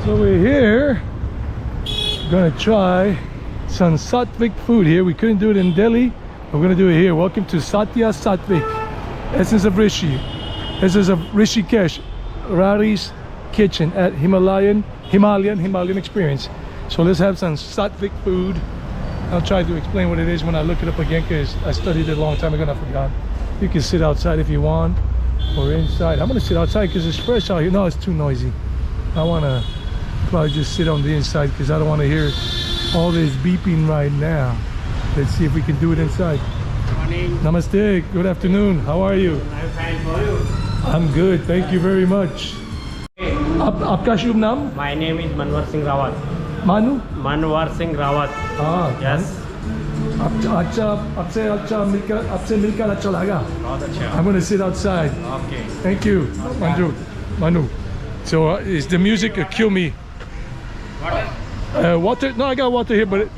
So we're here, gonna try some Sattvic food here. We couldn't do it in Delhi, we're gonna do it here. Welcome to Sattya Sattvic, Essence of Rishi. This is of Rishikesh, Rari's kitchen at Himalayan experience. So let's have some Sattvic food. I'll try to explain what it is when I look it up again, because I studied it a long time ago and I forgot. You can sit outside if you want, or inside. I'm gonna sit outside because it's fresh out here. No, it's too noisy. I wanna probably just sit on the inside because I don't want to hear all this beeping right now. Let's see if we can do it inside. Morning. Namaste. Good afternoon. How are you? I'm fine. For you? I'm good. Thank you very much. आपका शुभ नाम? My name is Manwar Singh Rawat. Manu? Manwar Singh Rawat. Yes. आपसे मिलकर अच्छा लगा. बहुत अच्छा. I'm going to sit outside. Okay. Thank you. Manu. So is the music kill me? Water? Water? No, I got water here, but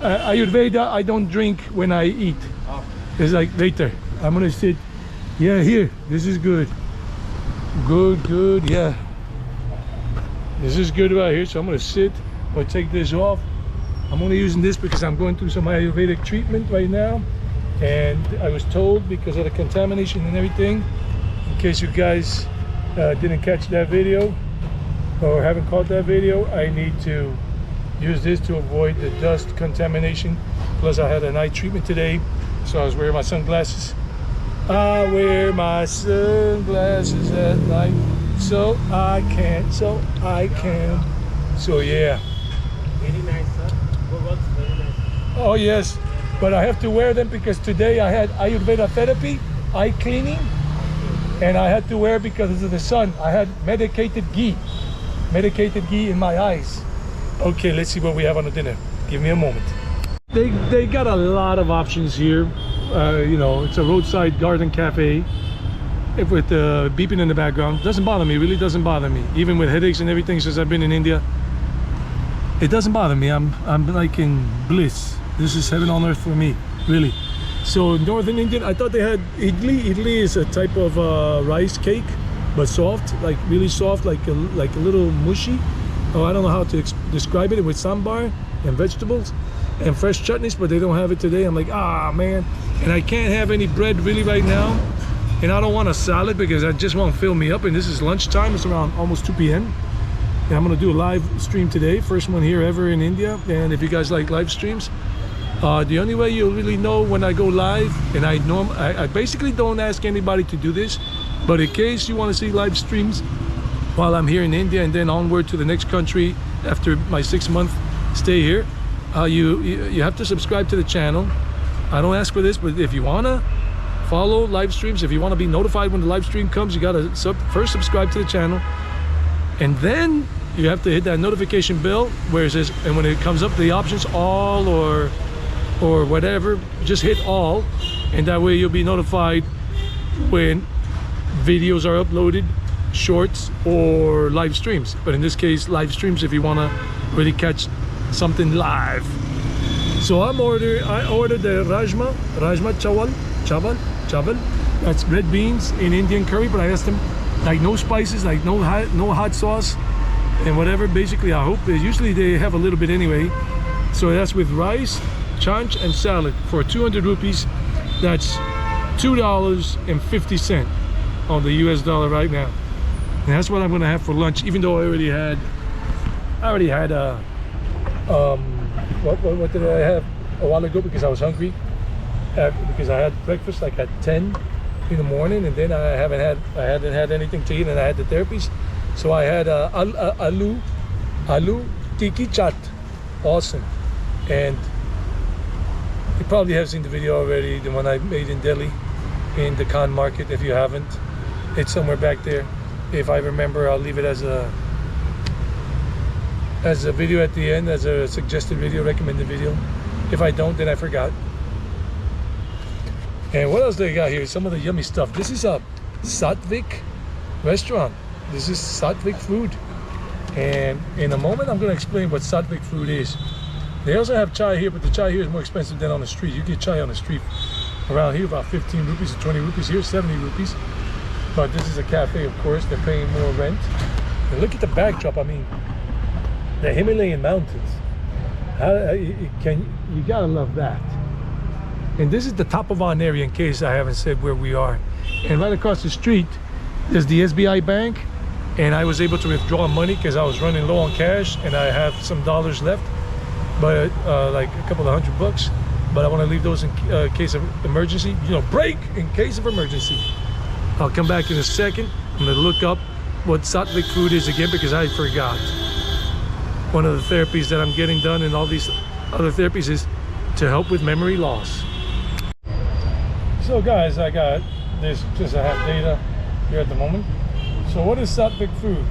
Ayurveda, I don't drink when I eat. Oh. It's like later. I'm gonna sit. Yeah, here. This is good. Good. Yeah. This is good right here. So I'm gonna sit. I'm gonna take this off. I'm only using this because I'm going through some Ayurvedic treatment right now, and I was told because of the contamination and everything. In case you guys didn't catch that video or haven't caught that video, I need to use this to avoid the dust contamination. Plus I had a night treatment today, so I was wearing my sunglasses. I wear my sunglasses at night so I can. So yeah. Very nice, sir. Good works. Very nice. Oh yes, but I have to wear them because today I had Ayurveda therapy, eye cleaning, and I had to wear because of the sun. I had medicated ghee in my eyes. Okay, let's see what we have on the dinner. Give me a moment. They got a lot of options here. You know, it's a roadside garden cafe with beeping in the background. Doesn't bother me, really doesn't bother me. Even with headaches and everything since I've been in India, it doesn't bother me. I'm like in bliss. This is heaven on earth for me, really. So Northern Indian, I thought they had idli. Idli is a type of rice cake, but soft, like really soft, like a little mushy. Oh, I don't know how to describe it, with sambar and vegetables and fresh chutneys, but they don't have it today. I'm like, man. And I can't have any bread really right now. And I don't want a salad because I just won't fill me up. And this is lunchtime. It's around almost 2 p.m. And I'm gonna do a live stream today. First one here ever in India. And if you guys like live streams, the only way you'll really know when I go live, and I basically don't ask anybody to do this, but in case you want to see live streams while I'm here in India and then onward to the next country after my 6-month stay here, you have to subscribe to the channel. I don't ask for this, but if you want to follow live streams, if you want to be notified when the live stream comes, you got to first subscribe to the channel, and then you have to hit that notification bell where it says, and when it comes up the options, all or whatever, just hit all, and that way you'll be notified when videos are uploaded, shorts or live streams. But in this case, live streams if you want to really catch something live. So I ordered the rajma chawal. That's red beans in Indian curry, but I asked them like no spices, like no hot sauce and whatever. Basically, I hope usually they have a little bit anyway. So that's with rice, chanch and salad for 200 rupees. That's $2.50 on the US dollar right now. And that's what I'm gonna have for lunch, even though I already had what did I have a while ago, because I was hungry, because I had breakfast like at 10 in the morning, and then I hadn't had anything to eat, and I had the therapies. So I had aloo tiki chaat. Awesome. And you probably have seen the video already, the one I made in Delhi in the Khan market. If you haven't, it's somewhere back there. If I remember, I'll leave it as a video at the end, as a suggested video, recommended video. If I don't, then I forgot. And what else they got here? Some of the yummy stuff. This is a Sattvic restaurant. This is Sattvic food. And in a moment, I'm going to explain what Sattvic food is. They also have chai here, but the chai here is more expensive than on the street. You get chai on the street around here about 15 rupees to 20 rupees. Here, 70 rupees. But this is a cafe, of course. They're paying more rent. And look at the backdrop. I mean, the Himalayan mountains. You gotta love that. And this is the top of our area, in case I haven't said where we are. And right across the street, there's the SBI Bank, and I was able to withdraw money because I was running low on cash, and I have some dollars left, but like a couple of $100. But I want to leave those in case of emergency. You know, break in case of emergency. I'll come back in a second. I'm gonna look up what Sattvic food is again because I forgot. One of the therapies that I'm getting done and all these other therapies is to help with memory loss. So guys, I got this, just I have data here at the moment. So what is Sattvic food?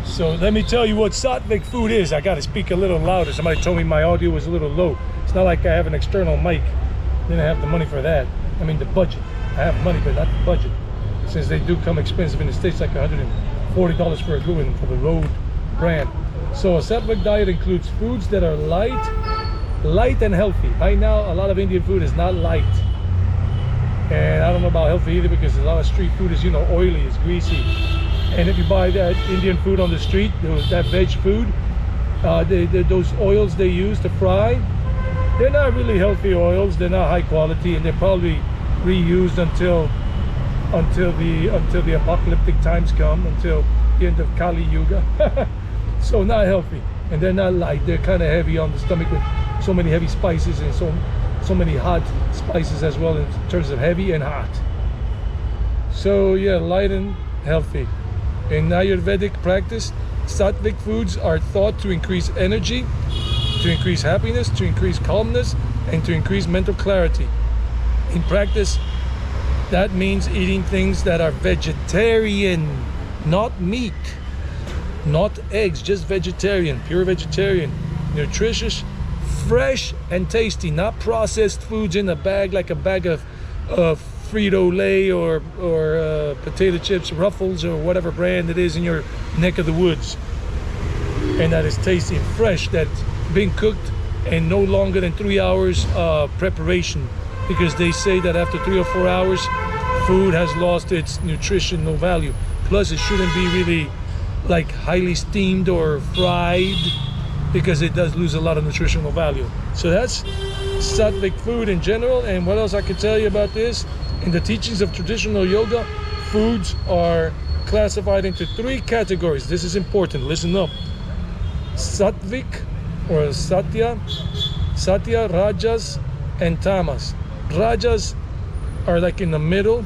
So let me tell you what Sattvic food is. I got to speak a little louder. Somebody told me my audio was a little low. It's not like I have an external mic. Didn't have the money for that. I mean the budget. I have money, but not the budget. Since they do come expensive in the States, like $140 for a good one for the Road brand. So a Sattvic diet includes foods that are light and healthy. Right now, a lot of Indian food is not light. And I don't know about healthy either because a lot of street food is, you know, oily, it's greasy. And if you buy that Indian food on the street, that veg food, those oils they use to fry, they're not really healthy oils. They're not high quality, and they're probably reused until the apocalyptic times come, until the end of Kali Yuga. So not healthy, and they're not light. They're kind of heavy on the stomach with so many heavy spices and so many hot spices as well in terms of heavy and hot. So yeah, light and healthy. In Ayurvedic practice, Sattvic foods are thought to increase energy, to increase happiness, to increase calmness, and to increase mental clarity. In practice, that means eating things that are vegetarian, not meat, not eggs, just vegetarian, pure vegetarian, nutritious, fresh and tasty, not processed foods in a bag like a bag of Frito-Lay or potato chips, Ruffles, or whatever brand it is in your neck of the woods. And that is tasty and fresh, that's being cooked and no longer than 3 hours preparation, because they say that after 3 or 4 hours, food has lost its nutritional value. Plus, it shouldn't be really like highly steamed or fried, because it does lose a lot of nutritional value. So that's Sattvic food in general. And what else I can tell you about this? In the teachings of traditional yoga, foods are classified into 3 categories. This is important, listen up. Sattvic or Sattya, Rajas, and Tamas. Rajas are like in the middle,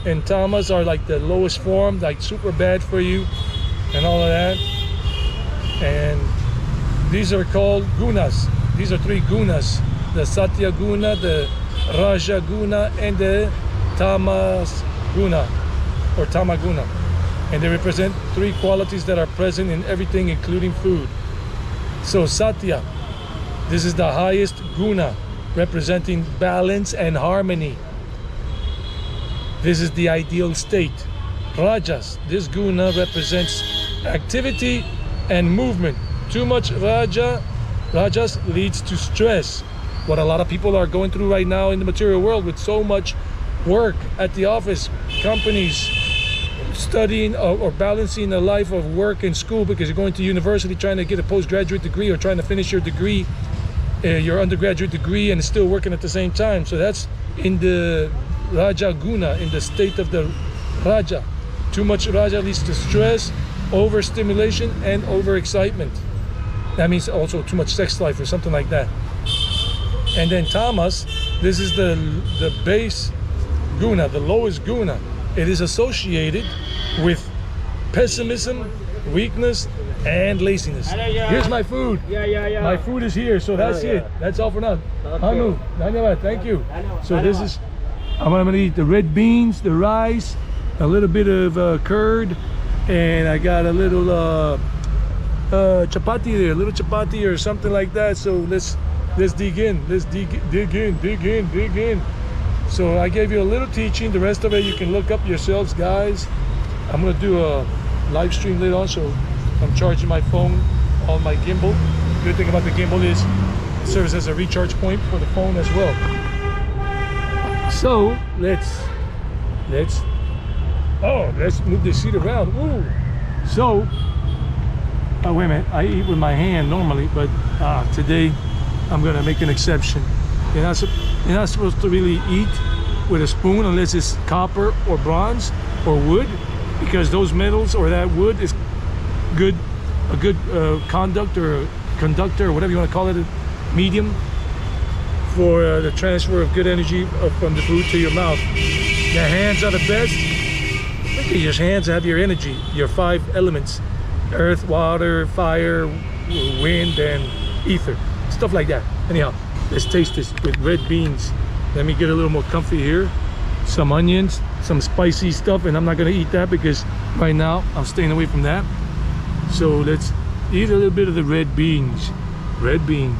and Tamas are like the lowest form, like super bad for you and all of that. And these are called gunas. These are 3 gunas: the Sattya guna, the Raja guna, and the Tamas guna or Tamaguna. And they represent 3 qualities that are present in everything, including food. So Sattya, this is the highest guna, representing balance and harmony. This is the ideal state. Rajas, this guna represents activity and movement. Too much rajas leads to stress. What a lot of people are going through right now in the material world, with so much work at the office, companies, studying or balancing a life of work and school, because you're going to university trying to get a postgraduate degree or trying to finish your degree, your undergraduate degree, and still working at the same time. So that's in the Raja guna, in the state of the Raja. Too much Raja leads to stress, overstimulation, and overexcitement. That means also too much sex life or something like that. And then Tamas, this is the base guna, the lowest guna. It is associated with pessimism, weakness, and laziness. Here's my food. My food is here, so that's it. That's all for now. Hanu, Dhanyavad, thank you. So this is, I'm gonna eat the red beans, the rice, a little bit of curd, and I got a little chapati there, a little chapati or something like that. So let's dig in. Let's dig in. So I gave you a little teaching. The rest of it you can look up yourselves, guys. I'm gonna do a live stream later on, so I'm charging my phone on my gimbal. Good thing about the gimbal is it serves as a recharge point for the phone as well. So let's move the seat around. Ooh. So Oh, wait a minute. I eat with my hand normally, but today I'm gonna make an exception. You're not supposed to really eat with a spoon unless it's copper or bronze or wood, because those metals or that wood is a good conductor or whatever you want to call it, a medium for the transfer of good energy from the food to your mouth. The hands are the best because your hands have your energy, your 5 elements: earth, water, fire, wind, and ether, stuff like that. Anyhow, let's taste this with red beans. Let me get a little more comfy here. Some onions, some spicy stuff, and I'm not gonna eat that because right now I'm staying away from that. So let's eat a little bit of the red beans. Red beans.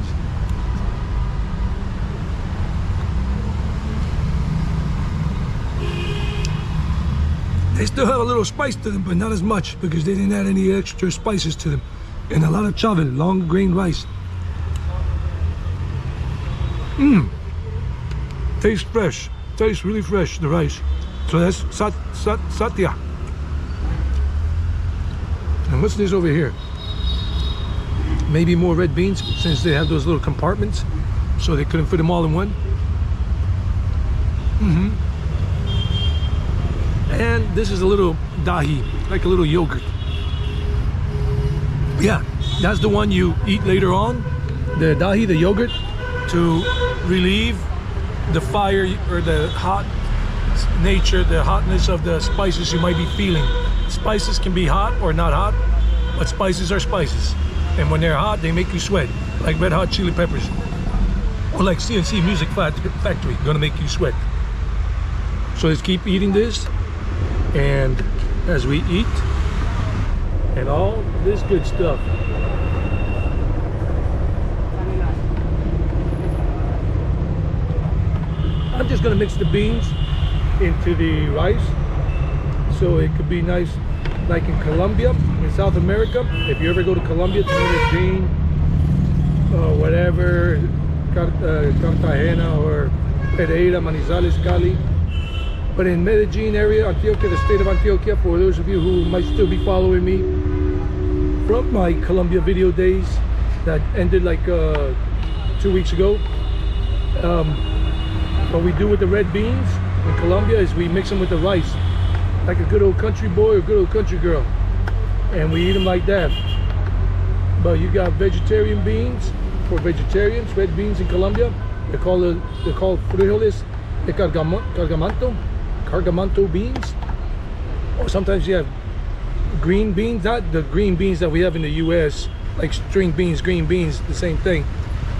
They still have a little spice to them, but not as much because they didn't add any extra spices to them. And a lot of chavel, long grain rice. Tastes fresh. Tastes really fresh, the rice. So that's Sattya. And what's this over here? Maybe more red beans, since they have those little compartments, so they couldn't fit them all in one. And this is a little dahi, like a little yogurt. Yeah, that's the one you eat later on, the dahi, the yogurt, to relieve the fire or the hot nature, the hotness of the spices you might be feeling. Spices can be hot or not hot, but spices are spices. And when they're hot, they make you sweat, like red hot chili peppers. Or like CNC Music Factory, gonna make you sweat. So let's keep eating this. And as we eat, and all this good stuff. I'm just gonna mix the beans into the rice, so it could be nice, like in Colombia, in South America. If you ever go to Colombia, to Medellin, whatever, Cartagena or Pereira, Manizales, Cali. But in Medellin area, Antioquia, the state of Antioquia, for those of you who might still be following me from my Colombia video days that ended like 2 weeks ago, what we do with the red beans in Colombia is we mix them with the rice, like a good old country boy or good old country girl, and we eat them like that. But you got vegetarian beans for vegetarians, red beans in Colombia. They're called frijoles de cargamanto beans. Or sometimes you have green beans, not the green beans that we have in the US, like string beans, green beans, the same thing.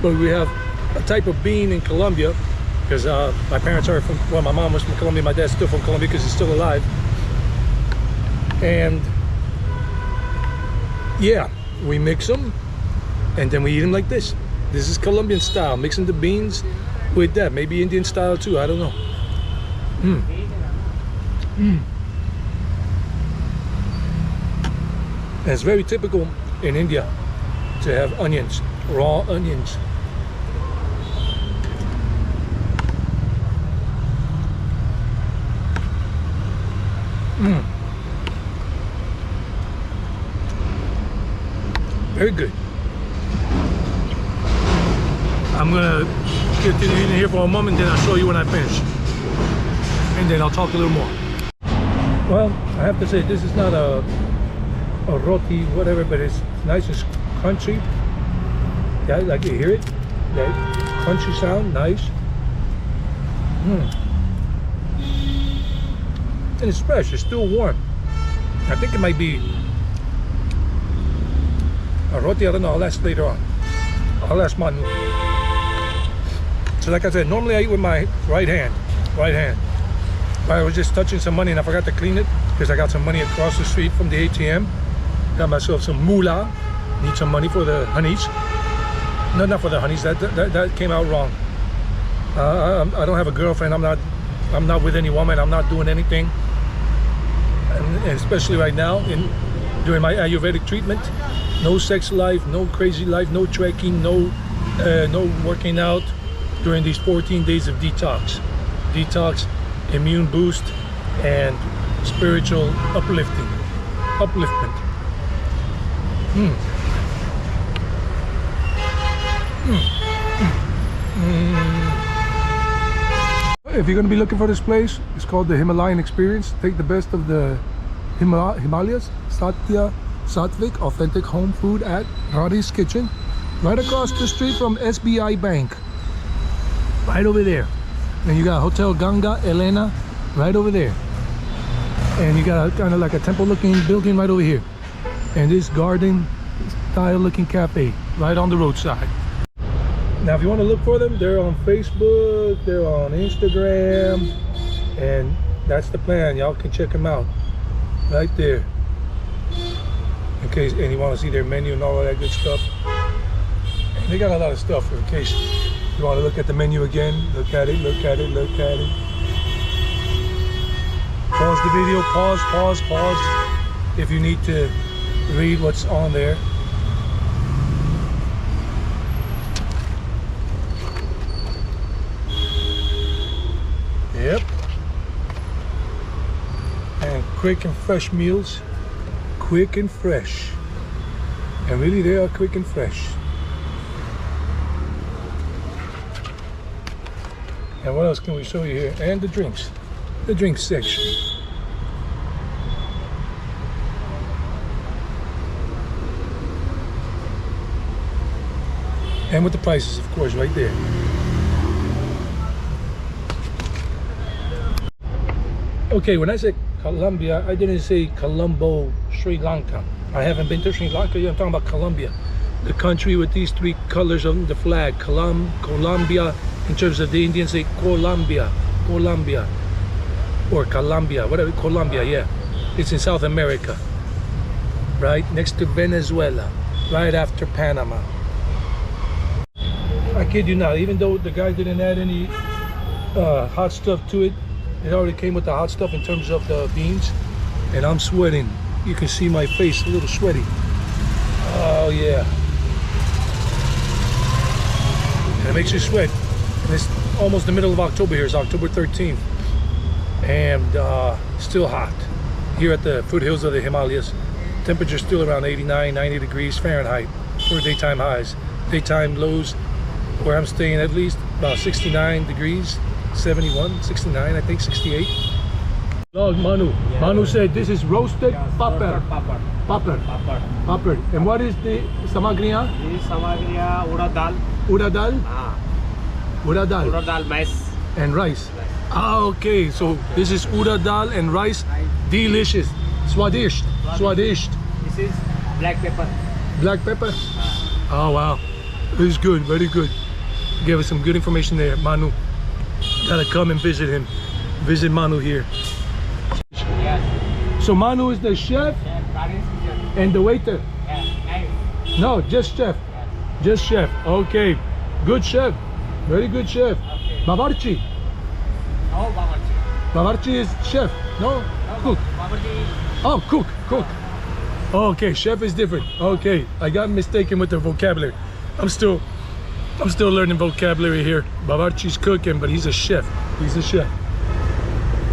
But we have a type of bean in Colombia, because my parents are from, well, my mom was from Colombia, my dad's still from Colombia because he's still alive. And yeah, we mix them and then we eat them like this. This is Colombian style, mixing the beans with that. Maybe Indian style too, I don't know. And it's very typical in India to have onions, raw onions. Very good. I'm gonna continue in here for a moment, then I'll show you when I finish. And then I'll talk a little more. Well, I have to say, this is not a roti, whatever, but it's nice, it's crunchy. Yeah, like you hear it, that crunchy sound, nice. And it's fresh, it's still warm. I think it might be a roti, I don't know, I'll ask later on. I'll ask Manu. So like I said, normally I eat with my right hand. I was just touching some money and I forgot to clean it because I got some money across the street from the ATM. Got myself some moolah. Need some money for the honeys. No, not for the honeys, that came out wrong. I don't have a girlfriend, I'm not with any woman, I'm not doing anything. And especially right now, during my Ayurvedic treatment, no sex life, no crazy life, no trekking, no working out during these 14 days of detox, immune boost, and spiritual upliftment. if you're gonna be looking for this place, it's called the Himalayan Experience. Take the best of the Himalayas. Sattya, Sattvic, authentic home food at Rari's Kitchen, right across the street from SBI Bank, right over there. And you got Hotel Ganga Elena right over there, and you got kind of like a temple looking building right over here, and this garden style looking cafe right on the roadside. Now if you want to look for them, they're on Facebook, they're on Instagram, and that's the plan. Y'all can check them out right there, in case, and you want to see their menu and all of that good stuff. And they got a lot of stuff in case you want to look at the menu again. Look at it, look at it, look at it. Pause the video, pause if you need to read what's on there. Yep. And quick and fresh meals. Quick and fresh. And really they are quick and fresh. And what else can we show you here? And the drinks. The drinks section. And with the prices, of course, right there. Okay, when I said Colombia, I didn't say Colombo, Sri Lanka. I haven't been to Sri Lanka yet. I'm talking about Colombia, the country with these three colors on the flag. Colombia, in terms of the Indians say Colombia, or Colombia, whatever. Colombia, yeah. It's in South America, right next to Venezuela, right after Panama. I kid you not, even though the guy didn't add any hot stuff to it, it already came with the hot stuff in terms of the beans, and I'm sweating. You can see my face a little sweaty. Oh yeah. And it makes you sweat. And it's almost the middle of October here. It's October 13th. And still hot here at the foothills of the Himalayas. Temperature's still around 89, 90 degrees Fahrenheit for daytime highs. Daytime lows, where I'm staying, at least about 69 degrees. 71, 69, I think 68. Oh, Manu. Yeah. Manu said this is roasted papad. Papad. And what is the samagriya? This is samagriya urad dal. Urad dal? Urad dal. Urad dal, maize. And rice. Ah, okay. So this is urad dal and rice. Delicious. Swadish. This is black pepper. Black pepper? Oh, wow. This is good. Very good. Gave us some good information there, Manu. Gotta come and visit him. Visit Manu here. Yes. So Manu is the chef and the waiter? Yes. No, just chef. Yes. Just chef. Okay. Good chef. Very good chef. Okay. Bavarchi. No, bavarchi. Bavarchi is chef. No? Cook. Bavarchi. Oh, cook. Okay, chef is different. Okay, I got mistaken with the vocabulary. I'm still learning vocabulary here. Bavarchi's cooking, but he's a chef.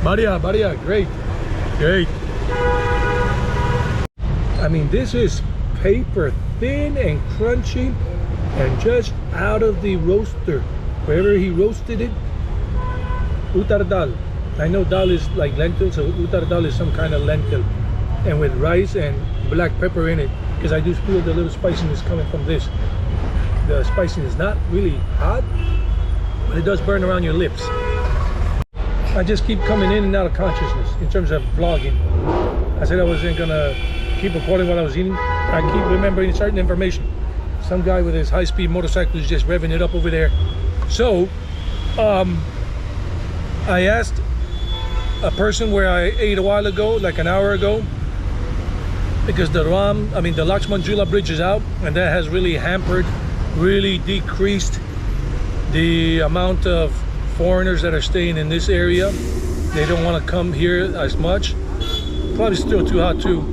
Maria, great. I mean, this is paper thin and crunchy and just out of the roaster. Wherever he roasted it. Utar dal. I know dal is like lentil, so utar dal is some kind of lentil. And with rice and black pepper in it, because I do feel the little spiciness coming from this. The spiciness is not really hot, but it does burn around your lips. I just keep coming in and out of consciousness in terms of vlogging. I said I wasn't gonna keep recording while I was eating. I keep remembering certain information. Some guy with his high-speed motorcycle is just revving it up over there. So, I asked a person where I ate a while ago, like an hour ago, because the Lakshman Jula bridge is out, and that has really hampered, really decreased the amount of foreigners that are staying in this area. They don't want to come here as much. Probably still too hot too.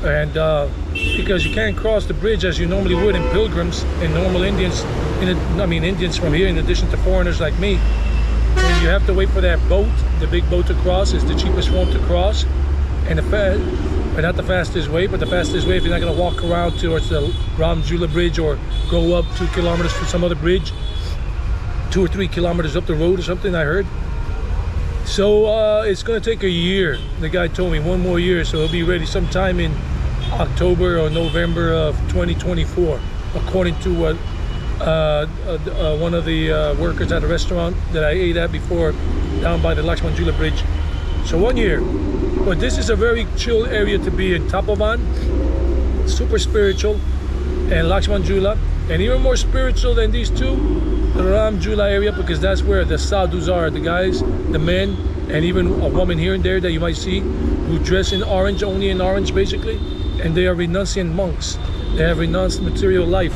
And because you can't cross the bridge as you normally would in pilgrims and normal Indians, Indians from here, in addition to foreigners like me. And you have to wait for that boat, the big boat to cross. Is the cheapest form to cross, and not the fastest way, but the fastest way if you're not going to walk around towards the Ram Jula bridge or go up 2 kilometers to some other bridge, 2 or 3 kilometers up the road or something, I heard. So it's gonna take a year. The guy told me 1 more year, so he'll be ready sometime in October or November of 2024, according to what one of the workers at a restaurant that I ate at before down by the Lakshmanjula Bridge. So 1 year. But this is a very chill area to be in. Tapovan, super spiritual, and Lakshmanjula, and even more spiritual than these two, the Ramjula area, because that's where the sadhus are, the guys, the men, and even a woman here and there that you might see who dress in orange, only in orange basically, and they are renunciant monks. They have renounced material life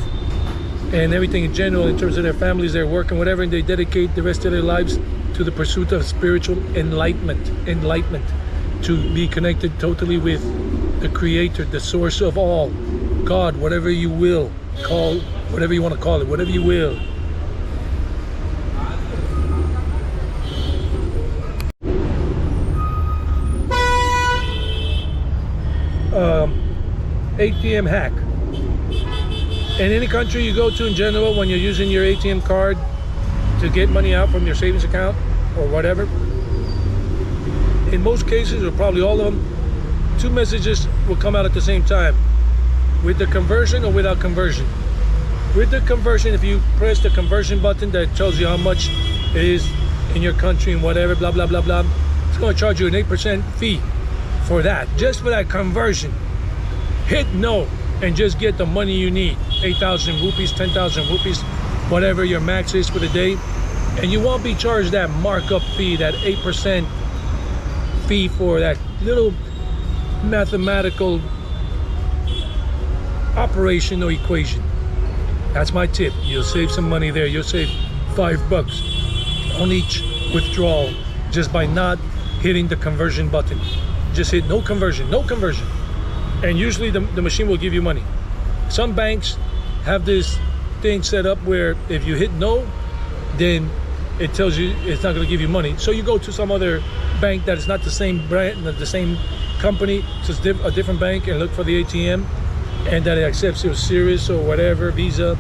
and everything in general in terms of their families, their work and whatever, and they dedicate the rest of their lives to the pursuit of spiritual enlightenment, to be connected totally with the creator, the source of all, God, whatever you will call, whatever you want to call it, whatever you will. ATM hack. In any country you go to in general, when you're using your ATM card to get money out from your savings account or whatever, in most cases, or probably all of them, 2 messages will come out at the same time, with the conversion or without conversion. With the conversion, if you press the conversion button that tells you how much it is in your country and whatever, blah blah blah blah, it's going to charge you an 8% fee for that, just for that conversion. Hit no and just get the money you need, 8,000 rupees, 10,000 rupees, whatever your max is for the day, and you won't be charged that markup fee, that 8% fee for that little mathematical operation or equation. That's my tip. You'll save some money there. You'll save $5 on each withdrawal just by not hitting the conversion button. Just hit no conversion, no conversion. And usually the machine will give you money. Some banks have this thing set up where if you hit no, then it tells you it's not going to give you money. So you go to some other bank that is not the same brand, not the same company, just a different bank, and look for the ATM, and that it accepts your Sirius or whatever Visa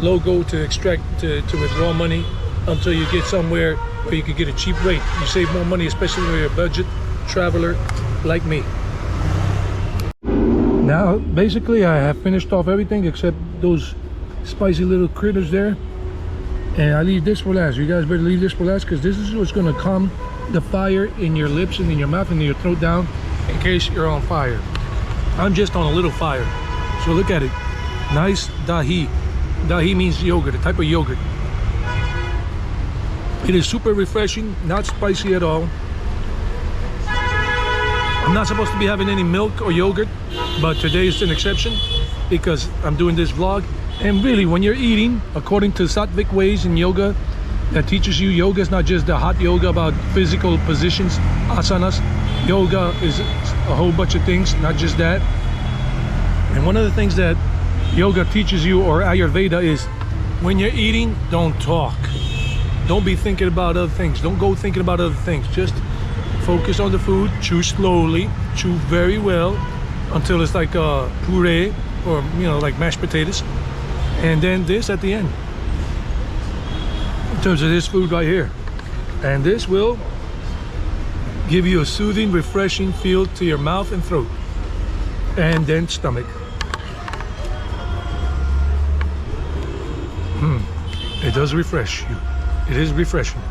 logo to extract to withdraw money until you get somewhere where you can get a cheap rate. You save more money, especially when you're a budget traveler like me. Now, basically, I have finished off everything except those spicy little critters there. And I leave this for last. You guys better leave this for last, because this is what's going to calm the fire in your lips and in your mouth and in your throat down in case you're on fire. I'm just on a little fire. So look at it. Nice dahi. Dahi means yogurt, a type of yogurt. It is super refreshing, not spicy at all. I'm not supposed to be having any milk or yogurt, but today is an exception because I'm doing this vlog. And really, when you're eating, according to Sattvic ways in yoga, that teaches you yoga is not just the hot yoga about physical positions, asanas. Yoga is a whole bunch of things, not just that. And one of the things that yoga teaches you, or Ayurveda, is when you're eating, don't talk. Don't be thinking about other things. Don't go thinking about other things. Just focus on the food, chew slowly, chew very well until it's like a puree, or like mashed potatoes, and then this at the end in terms of this food right here. And this will give you a soothing, refreshing feel to your mouth and throat, and then stomach. It does refresh you. It is refreshing.